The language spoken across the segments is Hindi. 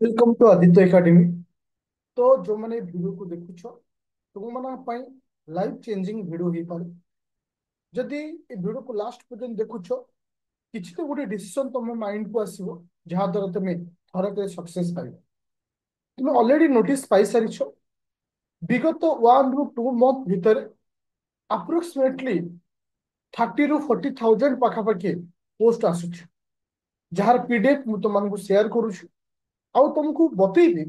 Welcome to Aditya academy. तो जो मैंने वीडियो को देखुछ तुम मान लाइफ चेंजिंग वीडियो हो पारे जदि ए वीडियो को लास्ट पर्यंत देखुछ किसी तो गोटे डिसीजन तुम माइंड को आसो जहाँ द्वारा तुम थरक सक्सेस पाइब। तुम ऑलरेडी नोटिस पाई सारी विगत 1 ରୁ 2 मंथ भितर अप्रोक्सीमेटली 30 ରୁ 40 थाउजेंड पाखापाखि पोस्ट आसुच जार पीडीएफ मु तुमको शेयर करुछु आउ तुमको बतेबी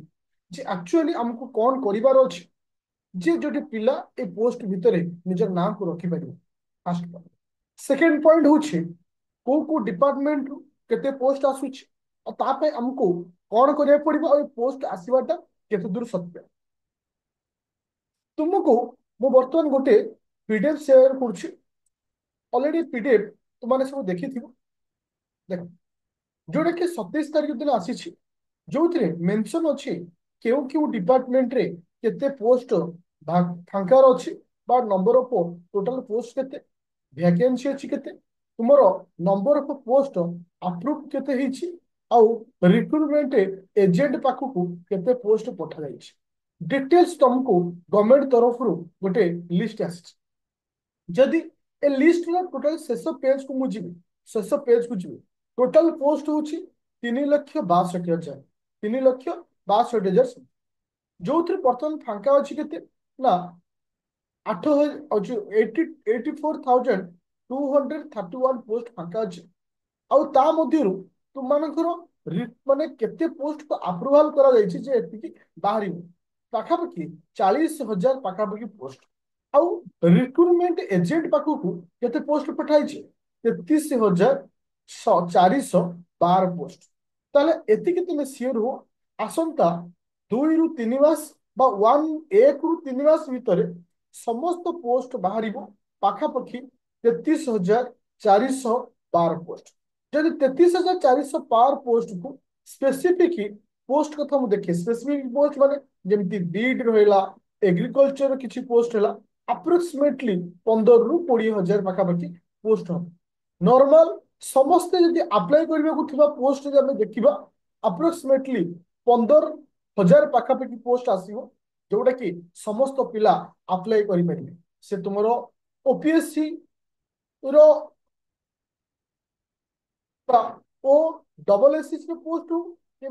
जे एक्चुअली हमको कौन करिवार अछि जे जोटे पिला ए पोस्ट भितरे निजर नाम को रखि परिबो। First point. सेकंड पॉइंट होछि को डिपार्टमेंट रु केते पोस्ट आसुछि और तापे हमको कौन करिया पड़िबो और पोस्ट आसीबाटा केते दूर सत्य। तुमको मु वर्तमान गोटे पीडीएफ शेयर करछि। ऑलरेडी पीडीएफ तुमाने सब देखिथिबो। देखो जोटा कि 27 तारीख दिन आसीछि जो मेंशन अच्छी क्यों क्यों डिपार्टमेंट रे केते पोस्ट फांकार अच्छी बा नंबर ऑफ टोटल पोस्ट केते वैकेंसी अच्छी केते तुमरो नंबर ऑफ पोस्ट अप्रूव केते हिची आउ रिक्रूटमेंट एजेंट पाखु केते पोस्ट पठा जाइछि डिटेल्स तुमको गवर्नमेंट तरफ रु गोटे लिस्ट आसी। जदि ए लिस्ट रो टोटल शेष पेज को मुझे शेष पेज को जी टोटल पोस्ट होची 3,62,000 3,62,000 जो बर्तमान फांका अच्छी के ना 84,231 पोस्ट फांका अच्छी आउ ता मध्यरु तुम माने केते पोस्ट को अप्रूवल करा जायछि जे एतिकी बाहरी पाखापाखि 40,000 पाखापाखि पोस्ट आउ रिक्रूटमेंट एजेंट पाखु केते पोस्ट पठाइछि 33,412 पोस्ट। ताले एतिकी तुम सियोर हो आसंता 2 ରୁ 3 मास बा 1 ରୁ 3 मास भितर समस्त पोस्ट बाहर पाखापाखि 33,412 पोस्ट। जदि 33,412 पोस्ट को स्पेसिफिक पोस्ट कथा मुझे देखे स्पेसिफिक पोस्ट माने जमती बीड रहा एग्रीकल्चर किसी पोस्ट है अप्रोक्सीमेटली 15 ରୁ 20 हजार पाखापाखि पोस्ट हम नॉर्मल समस्ते जदि अप्लाई करने को पोस्ट देखा अप्रोक्सीमेटली 15,000 पाखापाखि पोस्ट आसो जोटा कि समस्त पिला अप्लाई करें से तुम ओपीएससी रो ओ डबल एसएससी पोस्ट हो कि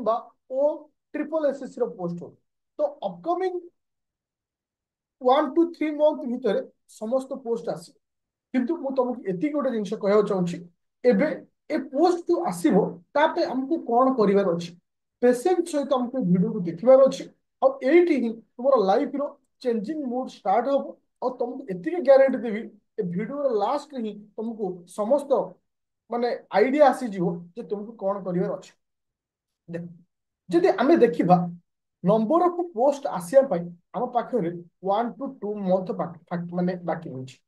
ओ ट्रिपल एसएससी पोस्ट हो तो अपकमिंग 1 to 3 मंथ भितर समस्त पोस्ट आस किंतु मु तुमको एति गोटे जिनस कहवा चाहूँगी एबे ए पोस्ट जो आसीबो तापे हमको कौन करिवार अछि पेशेंट सहित हमको वीडियो को देखिबार अछि और एठी ही तुमरो लाइफ रो चेंजिंग मूड स्टार्ट हो और तुमको एति गारंटी देबी ए वीडियो रो लास्ट ही तुमको समस्त माने आइडिया आसी जीवो जे तुमको कौन करिवार अछि। देखो जदि आमे देखिबा नंबर ऑफ पोस्ट आसिया पाई हम पाखरे 1 to 2 मंथ माने बाकी होछि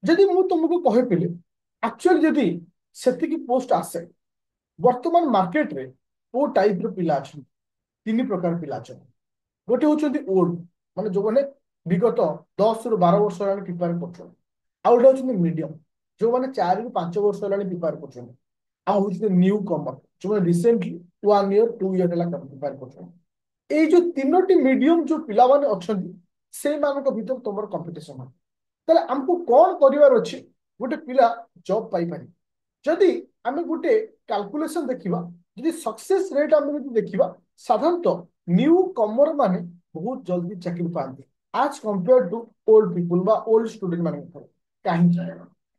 जदि मु तुमको कहे पिले एक्चुअली जदि सेतिकी पोस्ट आसे वर्तमान मार्केट रे वो टाइप रो पिला अछि 3 प्रकार पिला अछि गोटे होचंती ओल्ड माने जो माने विगत 10 ରୁ 12 वर्ष हेलानी प्रिपेयर करछन आ गोटे होचंती मीडियम जो माने 4 ରୁ 5 वर्ष हेलानी प्रिपेयर करछन आ होचंती न्यू कमर जो माने रिसेंटली 1 year 2 year हेला प्रिपेयर करछन ए जो तीनोटी मीडियम जो पिला माने अछंती से मानको भीतर तमर कंपटीशन ताले हमको कौन करिवार अछि गोटे पिला जॉब पाई पारि जदि आमे गोटे कैलकुलेशन देखिबा जदि सक्सेस रेट आमे जदि देखिबा साधारणतः न्यू कमर माने बहुत जल्दी चाकरी पाते आज कंपेयर टू ओल्ड पीपल बा ओल्ड स्टूडेंट माने कहीं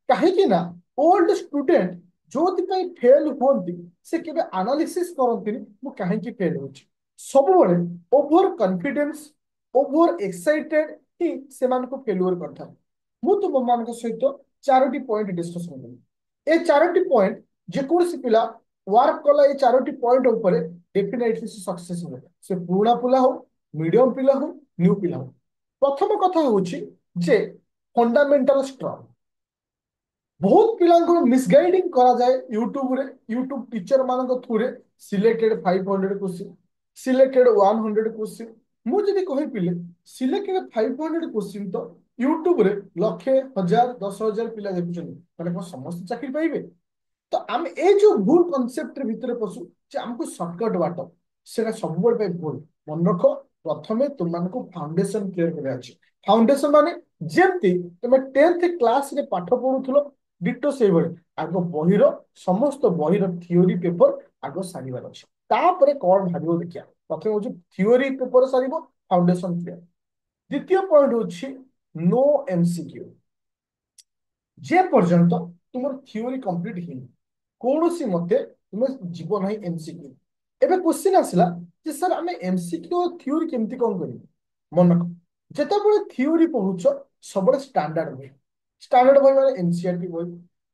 कहीं ना ओल्ड स्टूडेंट जो फेल होती से केबे एनालिसिस करती मु कहीं फेल होची सब बड़े ओवर कॉन्फिडेंस ओवर एक्साइटेड ही से मानको फेल्युअर करता मु तुम मान सहित 4टी पॉइंट डिस्कशन करी ए 4टी पॉइंट जेकोसी पिला वर्क कला ए 4टी पॉइंट ऊपर डेफिनेटली सक्सेस हो से पुराना पिला हो मीडियम पिला हो न्यू पिला हो। प्रथम कथा होची जे फंडामेंटल स्ट्रांग बहुत पिलांको मिसगाइडिंग करा जाए यूट्यूब टीचर मानक थ्रू रे सिलेक्टेड 500 क्वेश्चन सिलेक्टेड 100 क्वेश्चन मु जदि कहि पिले सिलेक्टेड 500 क्वेश्चन तो यूट्यूब रे लक्षे हजार 10,000 पिला देखुछन माने को समस्त चाकरी पाइबे तो आम ए जो भूल कॉन्सेप्ट भीतर पसु जे हमको शॉर्टकट बाट সেটা ସବୁବେଳେ ପାଇଁ ଭୁଲ। ମନେ ରଖ, ପ୍ରଥମେ ତୁମମାନଙ୍କୁ ଫାଉଣ୍ଡେସନ କ୍ଲିୟର କରିବାର ଅଛି। ଫାଉଣ୍ଡେସନ ମାନେ ଯେମିତି ତମେ 10th କ୍ଲାସରେ ପାଠ ପଢୁଥିଲ ଡିଟୋ ସେଇଭଳି ଆଗ ବହିର ସମସ୍ତ ବହିର ଥିଓରି ପେପର ଆଗ ସାରିବାର ଅଛି। ତାପରେ କଣ ଭାବିବ ଦେଖିବା। ପ୍ରଥମେ ହଉଛି ଥିଓରି ପେପର ସାରିବ, ଫାଉଣ୍ଡେସନ କ୍ଲିୟର। ଦ୍ୱିତୀୟ ପଏଣ୍ଟ ହଉଛି नो एमसीक्यू। जे पर्यंत तुम थियोरी कंप्लीट ହେଇନି କୌଣସି ମତେ ତୁମେ ଯିବ ନାହିଁ ଏମସିକ୍ୟୁ। ଏବେ क्वेश्चन ଆସିଲା ଯେ ସାର୍ ଆମେ ଏମସିକ୍ୟୁ ଥିଓରି କେମିତି କଣ କରିବୁ। ମନେ ରଖ, ଯେତେବେଳେ ଥିଓରି ପଢୁଛ ସବୁବେଳେ ଷ୍ଟାଣ୍ଡାର୍ଡ ବହି। ଷ୍ଟାଣ୍ଡାର୍ଡ ବହି ମାନେ ଏନସିଆରଟି ବହି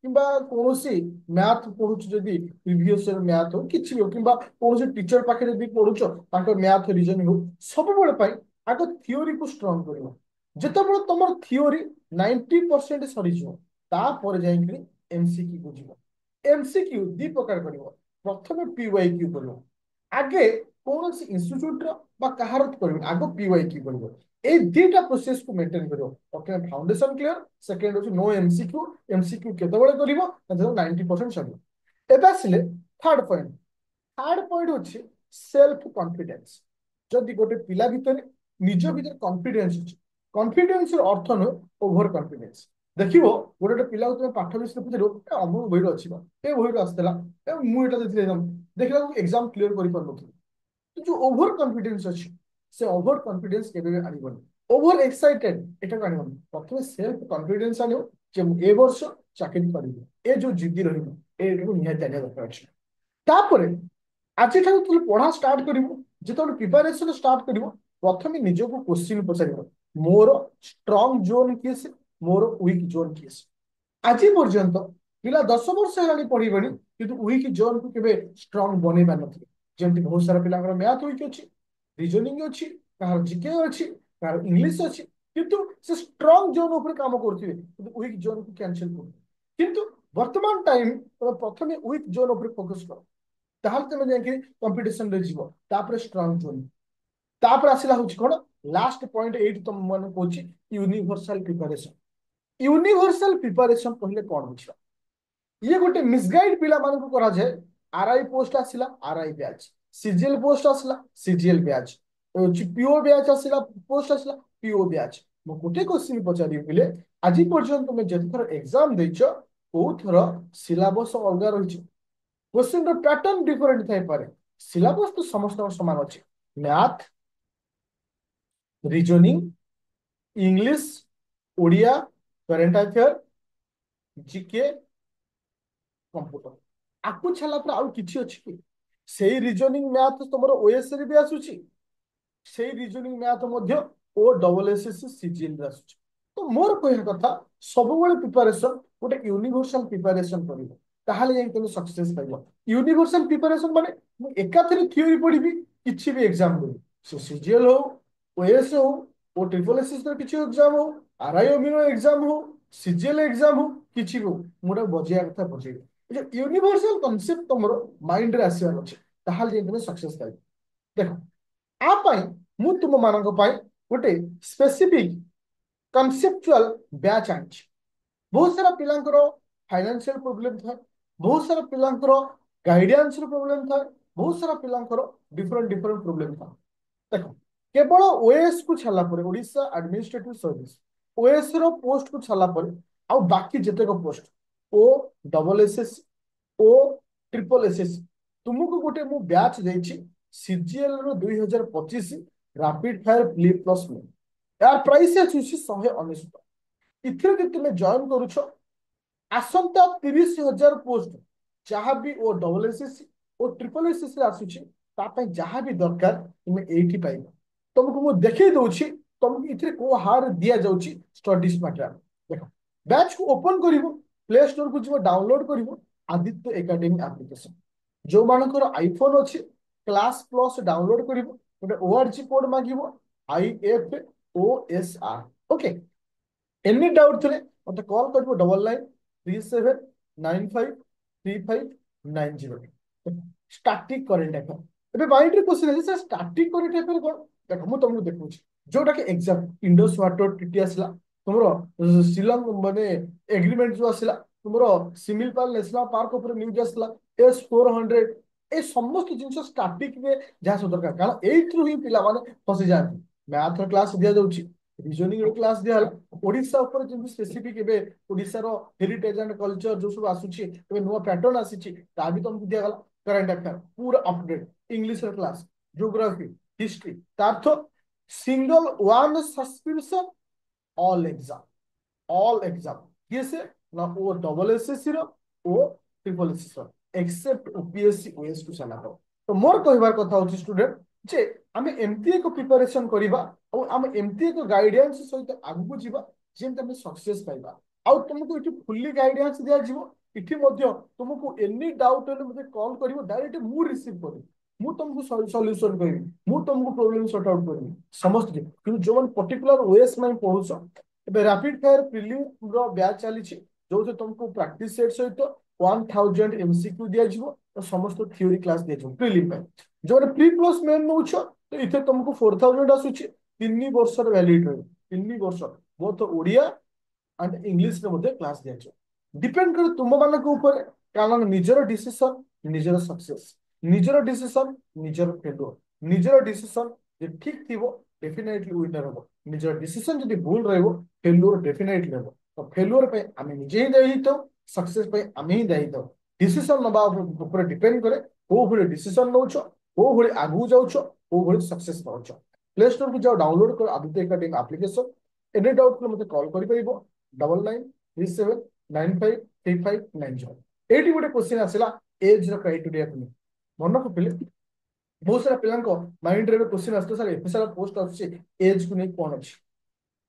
କିମ୍ବା କୌଣସି ମ୍ୟାଥ ପଢୁଛ ଯଦି ପ୍ରିଭିୟସ ଇୟର ମ୍ୟାଥ ହଉ କିଛି ବି ହଉ କିମ୍ବା କୌଣସି ଟିଚର ପାଖରେ ଯଦି ପଢୁଛ ତାଙ୍କ ମ୍ୟାଥ ରିଜନିଂ ହଉ ସବୁବେଳେ ପାଇଁ ଆଗ ଥିଓରିକୁ ଷ୍ଟ୍ରଙ୍ଗ କରିବ। ଯେତେବେଳେ ତମର ଥିଓରି 90% ସରିଯିବ ତାପରେ ଯାଇକି ଏମସିକ୍ୟୁ କୁ ଯିବ। एमसीक्यू दी प्रकार कर प्रथम पीवाईक्यू कर आगे कौन इन्यूट्र कहार कर आग पीवाईक्यू कर ए दीटा प्रोसेस को मेंटेन कर प्रथम फाउंडेशन क्लियर सेकेंड हूँ नो एमसीक्यू एमसीक्यू केतबेले कर 90% सर एबे आसिले थर्ड पॉइंट हूँ सेल्फ कॉन्फिडेंस जदि गोटे पिला भितर निज भितर कॉन्फिडेंस अच्छे कॉन्फिडेंस अर्थ नुह ओभर कॉन्फिडेंस देखिबो गोटे गोटे पिला तुम पाठ विषय पचार अमुक बही अच्छी ए बही आसला मुझे देखला एग्जाम क्लीयर कर जो ओभर कॉन्फिडेंस अच्छी से ओभर कॉन्फिडेंस केबे आनिबनी ओभर एक्साइटेड एटा आनिबनी प्रथमे सेल्फ कॉन्फिडेंस आनियो जे ए वर्ष चाकरी करिबो ए जो जिद्दी रहिबो एटू निहाय जानिया दरकार अछि। तापरे आज तुम पढ़ा स्टार्ट कर जो प्रिपेरेसन स्टार्ट कर प्रथम निजक क्वेश्चन पचार मोर स्ट्रंग जोन किए से मोर वीक जोन किए से आज पर्यंत पिला 10 वर्ष है पढ़े कि वीक जोन को केवे स्ट्रंग बनई पार जमी बहुत सारा पिला मैथ वीक अच्छी रिजनिंग अच्छी कहार जीके अच्छी कहार इंग्लीश अच्छी किंतु से स्ट्रंग जोन उपर काम करते वीक जोन को कैंसिल कर किंतु वर्तमान टाइम तुम प्रथम वीक जोन उपर फोकस कर ताहले तुम जाके कंपटीशन रे जीवो तापर स्ट्रांग जोन तापर आसिला होची कोन लास्ट पॉइंट 8 तुम मन Kochi universal preparation. Universal preparation कहले कोन होची ये गोटे मिसगाइड पिला मान को करा जाए आरआई पोस्ट आसिला आरआई बैच सीजीएल पोस्ट आसिला सीजीएल बैच पीओ बैच आसिला पोस्ट आसिला पीओ बैच मो गोटे क्वेश्चन पचारि बिले आज पर्यंत तुम जेथर एग्जाम देइछो को थर सिलेबस अलगा रहिछि क्वेश्चन पैटर्न डिफरेंट थाई पारे सिलेबस तो समस्त समान अच्छे math reasoning English Odia current affair GK computer आपको छाला पर आउ किछि अछि कि सेही रीजनिंग मैथ तुमरो ओएस रे भी आसुछि सेही रीजनिंग मैथ मध्य ओ डबल एसएससी सीजीएल रे आसुछि। तो मोर कहया कथा सब बेले प्रिपरेशन गोटे यूनिवर्सल प्रिपरेशन करिवो ताहाले जाई तुम सक्सेस पाइबो। यूनिवर्सल प्रिपरेशन माने मु एकाथरे थ्योरी पढिबी किछि भी एग्जाम देबी से सीजीएल हो ओएस हो ओ ट्रिपल एसएस रे किछि एग्जाम हो आरआई अमिनो एग्जाम हो सीजीएल एग्जाम हो किछि हो मोटा बजिया कथा बजेबी जो यूनिवर्सल कांसेप्ट तुमरो माइंड रे आसीबार अछि ताहाले जाई तुम सक्सेस पाइबो। देखो आपाई मु तुम मानक पाई गोटे स्पेसिफिक कॉन्सेप्चुअल बैच आछि। बहुत सारा पिलांकर फाइनेंशियल प्रॉब्लम था बहुत सारा पिलांकर गाइडेंस रो प्रॉब्लम था बहुत सारा पिलांकर डिफरेंट डिफरेंट प्रॉब्लम था। देखो केवल ओएस को छाला पर ओडिशा एडमिनिस्ट्रेटिव सर्विस ओएस रो पोस्ट को छाला पर आ बाकी जतेक पोस्ट ओ डबल एसएस ओ ट्रिपल एसएस तुमको गोटे मु बैच देछि सीजीएल रो 2025 रैपिड फायर फ्लिप प्लस में यार प्राइस अछि 119 इथिरे कि तुम जॉइन करूछ आसंता 30,000 पोस्ट जहाँ भी ओ डबल एसएससी ओ ट्रिपल एसएससी आसुची तापाई जहाँ भी दरकार तुम एठी पाइबो। तुमको मु देखै दउछि तुमको इथिरे को हार दिया जाउछि स्टडीज मटेरियल। देखो बैच को ओपन करिवो प्ले स्टोर को जिवो डाउनलोड करिवो आदित्य एकेडमी एप्लीकेशन जो मानकर आईफोन अछि क्लास प्लस डाउनलोड करिवो गोटे ओआरजी कोड मागिवो IFOSR ओके एनी डाउट थे मत कॉल कर 9937953590 स्टैटिक करेंट अफेयर ए माइंड रे क्वेश्चन है सर स्टैटिक करेंट अफेयर कोन देखो मु तुमको देखौ जोटा कि एग्जाम इंडस वाटर टीटी आसला तुमरो शिलंग माने एग्रीमेंट जो आसला तुमरो सिमिलपाल नेशनल पार्क ऊपर न्यूज आसला S400 ए समस्त जिन स्टाटिक रे जहाँ सब दरकार कारण एथ्रु ही पिला माने फसी जाती मैथ क्लास दिया जाउची रीजनिंग क्लास दिया ओडिशा ऊपर जेमति स्पेसिफिक एबे ओडिशा रो हेरिटेज एंड कल्चर जो सब आसुची एबे नुवा पैटर्न आसीची ता भी तुमको दिया गला करंट अफेयर पूरा अपडेट इंग्लिश रो क्लास ज्योग्राफी हिस्ट्री तार्थ single one subscription all exam किए से ना ओ डबल एसएससी रो ओ ट्रिपल एसएससी रो एक्सेप्ट ओपीएससी ओएस टू सना तो मोर कहबार कथा होची स्टूडेंट जे आमे एमती एक प्रिपरेशन करिबा और आमे एमती एक गाइडेंस सहित आगु को जीवा जेम तमे सक्सेस पाइबा आउ तुमको इठी फुल्ली गाइडेंस दिया जीवो इठी मध्य तुमको एनी डाउट हेले मते कॉल करिवो डायरेक्ट मु रिसीव करिवो मु तुमको सॉल्यूशन करिवि मु तुमको प्रॉब्लम सॉर्ट आउट करिवि समस्त कि जो मन पर्टिकुलर ओएस में पढुछ एबे रैपिड फायर प्रीलिम रो बैच चली जो तुमको प्रैक्टिस सेट सहित 1000 एमसीक्यू दिया जीवो और समस्त थ्योरी क्लास दिया जीवो प्रीलिम में जो प्री प्लस मेन नउछ तो इथे तुमको 4000 आसुची 3 वर्ष वैलिड रहे 3 वर्ष बोथ ओडिया एंड इंग्लिश रे मध्ये क्लास दिया जाय डिपेंड करे तुम मान के ऊपर कारण निजर डिसीजन निजर सक्सेस निजर डिसीजन निजर फेल्योर निजर डिसीजन जे ठीक थिबो डेफिनेटली विनर हो निजर डिसीजन जदि भूल रहबो फेल्योर डेफिनेटली हो तो फेल्योर पे आमे निजे ही दायी तो सक्सेस पे आमे ही दायी तो डिसीजन नबा ऊपर डिपेंड करे को भले डिसीजन नउछो को भले आगु जाउछो को भले सक्सेस पाउछो प्ले स्टोर को जाओ डाउनलोड कर Aditya Academy application any doubt को मते कॉल करि परिबो 9937953590 एटी गोटे क्वेश्चन आसिला एज रो क्राइटेरिया को मन को पिले बहुत सारा पिलांको माइंड रे क्वेश्चन आस्तो सर एफएसआर पोस्ट आछे एज को नै कोन अछि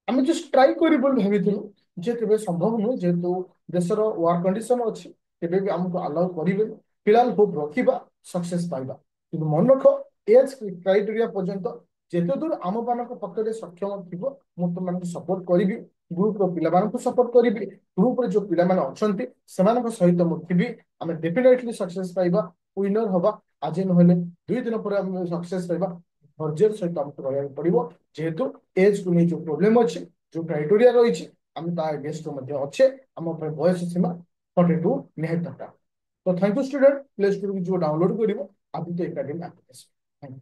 आमे जस्ट ट्राई करी बोल भाबिथिलु जे केबे संभव नु जेतु देशर वार कंडीशन अछि केबे भी हमको अलाउ करिवे फिलहाल होप रखिबा सक्सेस पाइबा किंतु मन रख एज क्राइटेरिया पर्यंत जेते दूर आम मानक पक्षरे सक्षम थिबो मु तुम मानक सपोर्ट करिवि ग्रुप रो पिला मानक सपोर्ट करिवि ग्रुप रे जो पिला माने अछंती सेमानक सहित मु थिबि आमे डेफिनेटली सक्सेस पाइबा विनर हबा आज नहले 2 दिन पर हम सक्सेस पाइबा धैर्य सहित हमको रहବାକୁ पड़िबो जेहेतु एज को नहीं जो प्रॉब्लम अछि जो क्राइटेरिया रही आम ता अगेंस्ट मध्ये अच्छे आम बयस सीमा 42 निहाय दरकार तो thank you student play store जो डाउनलोड करिवो Aditya Academy application thank you.